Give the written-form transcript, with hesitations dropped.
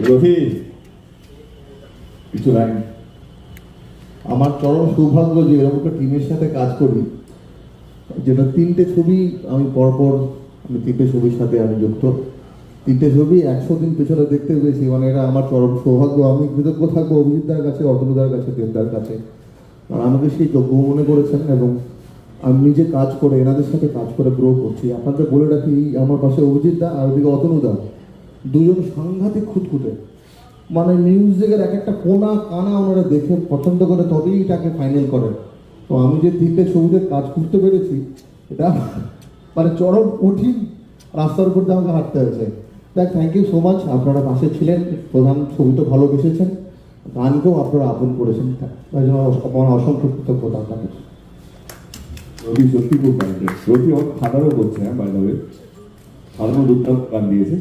রফি কিছু লাইন। আমার চরম সৌভাগ্য যে এরকম একটা টিমের সাথে কাজ করি, যেটা 3টে ছবি আমি পরপর, আমি 3টে ছবির সাথে আমি যুক্ত। 3টে ছবি 100 দিন পেছনে দেখতে পেয়েছি, মানে এটা আমার চরম সৌভাগ্য। আমি কৃতজ্ঞ থাকবো অভিজিৎদার কাছে, অতনুদার কাছে, দেবদার কাছে, আর আমাকে সেই যোগ্য মনে করেছেন। এবং আমি নিজে কাজ করে এনাদের সাথে কাজ করে গ্রো করছি। আপনাদের বলে রাখি, আমার পাশে অভিজিৎদা আর ওদিকে অতনুদা, দুজন সাংঘাতিক খুঁতখুঁতে, মানে মিউজিকের এক একটা কোনা কানা ওনারা দেখে পছন্দ করে তবেই এটাকে ফাইনাল করেন। তো আমি যে 3টে ছবিতে কাজ করতে পেরেছি, এটা মানে চরম কঠিন রাস্তার উপর দিয়ে আমাকে হাঁটতে হয়েছে। দেখ, থ্যাংক ইউ সো মাচ। আপনারা পাশে ছিলেন, প্রধান ছবি তো ভালোবেসেছেন, গানকেও আপনারা আপন করেছেন, তাই জন্য আমার অসংখ্য কৃতজ্ঞতা আপনাকে। রবি সত্যি খুব গান, রবি আমার খাতারও করছে, হ্যাঁ, বাই দ্য ওয়ে, সাধারণ দুটো গান দিয়েছে।